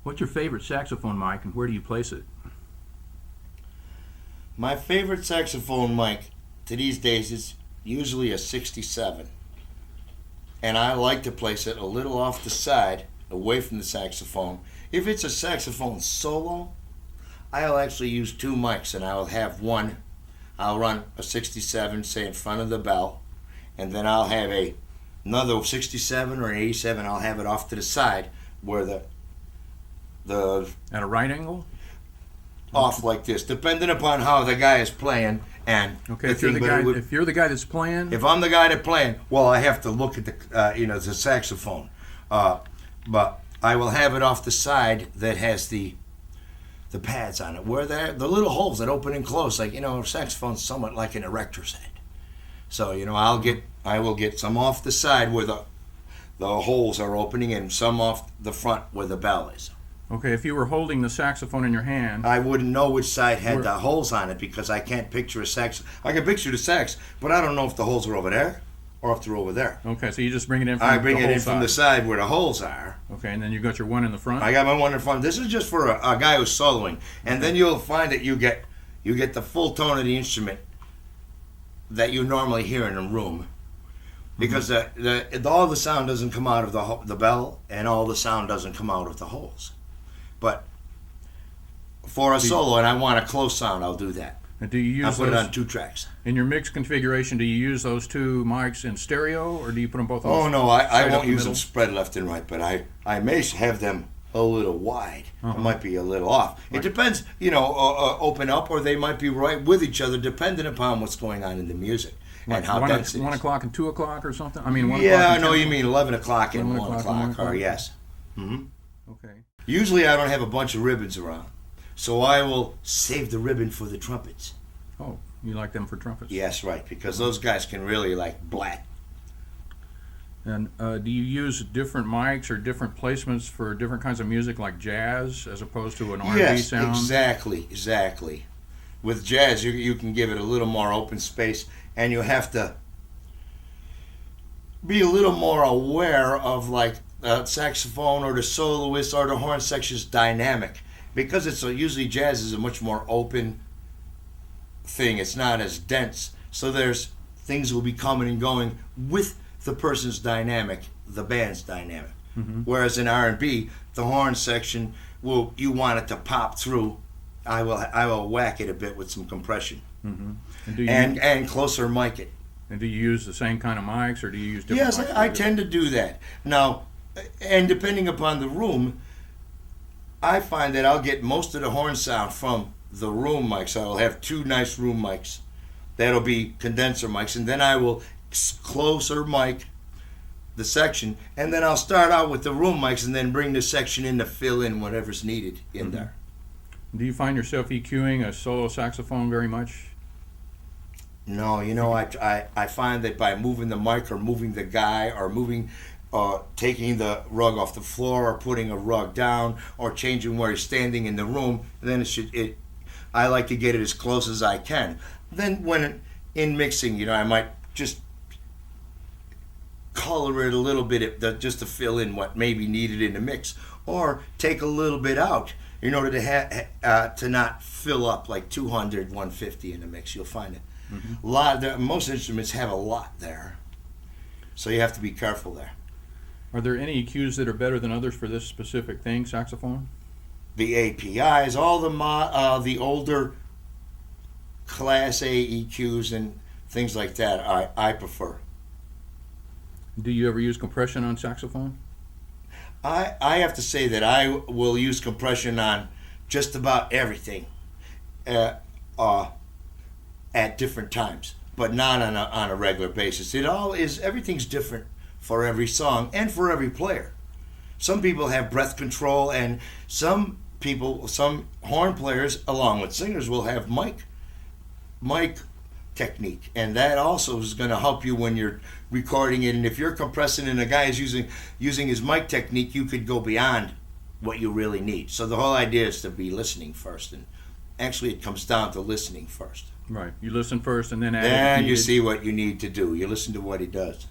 What's your favorite saxophone mic and where do you place it? My favorite saxophone mic to these days is usually a 67. And I like to place it a little off the side, away from the saxophone. If it's a saxophone solo, I'll actually use two mics, and I'll have one. I'll run a 67, say, in front of the bell, and then I'll have another 67 or an 87. I'll have it off to the side where the At a right angle? off like this, depending upon how the guy is playing. And Okay, if you're the guy that's playing. if I'm the guy that's playing, well, I have to look at the saxophone. But I will have it off the side that has the pads on it, where the little holes that open and close, like, a saxophone's somewhat like an erector's head. So, I will get some off the side where the holes are opening, and some off the front where the bell is. Okay, if you were holding the saxophone in your hand. I wouldn't know which side had the holes on it because I can't picture a sax. I can picture the sax, but I don't know if the holes are over there or if they're over there. Okay, so you just bring it in from I bring it in from the side where the holes are. Okay, and then you got your one in the front? I got my one in front. This is just for a guy who's soloing. And then you'll find that you get the full tone of the instrument that you normally hear in a room. Because all the sound doesn't come out of the bell, and all the sound doesn't come out of the holes. But for a solo, and I want a close sound, I'll do that. And do you use I'll put it on 2 tracks. In your mix configuration, do you use those two mics in stereo, or do you put them both on? Oh, no, I won't use them spread left and right, but I may have them a little wide. It might be a little off. Right. It depends, open up, or they might be right with each other, depending upon what's going on in the music. Like and how dense it is. 1 o'clock and 2 o'clock or something? I mean, 1 o'clock Yeah, and no, 10 you mean 11 o'clock and 1 o'clock, or yes. Mm-hmm. Okay. Usually I don't have a bunch of ribbons around, so I will save the ribbon for the trumpets. Oh, you like them for trumpets? Yes, right, because those guys can really blat. And do you use different mics or different placements for different kinds of music, like jazz, as opposed to an R&B sound? Yes, exactly. With jazz, you can give it a little more open space, and you have to be a little more aware of saxophone or the soloist or the horn section's dynamic, because usually jazz is a much more open thing. It's not as dense, so there's things will be coming and going with the person's dynamic, the band's dynamic. Mm-hmm. Whereas in R&B, the horn section you want it to pop through. I will whack it a bit with some compression. Mm-hmm. And closer mic it. And do you use the same kind of mics, or do you use different mics? Yes, I tend to do that. Now, and depending upon the room, I find that I'll get most of the horn sound from the room mics. I'll have 2 nice room mics. That'll be condenser mics, and then I will closer mic the section, and then I'll start out with the room mics and then bring the section in to fill in whatever's needed in there. Do you find yourself EQing a solo saxophone very much? No, I find that by moving the mic or moving the guy or taking the rug off the floor or putting a rug down or changing where he's standing in the room, then I like to get it as close as I can. Then when in mixing, I might just color it a little bit just to fill in what may be needed in the mix, or take a little bit out in order to not fill up like 200, 150 in the mix. You'll find it. Mm-hmm. Most instruments have a lot there, so you have to be careful there. Are there any EQs that are better than others for this specific thing, saxophone? The APIs, all the older Class A EQs and things like that, I prefer. Do you ever use compression on saxophone? I have to say that I will use compression on just about everything at different times, but not on a regular basis. Everything's different for every song and for every player. Some people have breath control, and some horn players, along with singers, will have mic technique, and that also is going to help you when you're recording it. And if you're compressing and a guy is using his mic technique, you could go beyond what you really need. So the whole idea is to be listening first, and actually it comes down to listening first. Right. You listen first and then add. And you see what you need to do. You listen to what he does.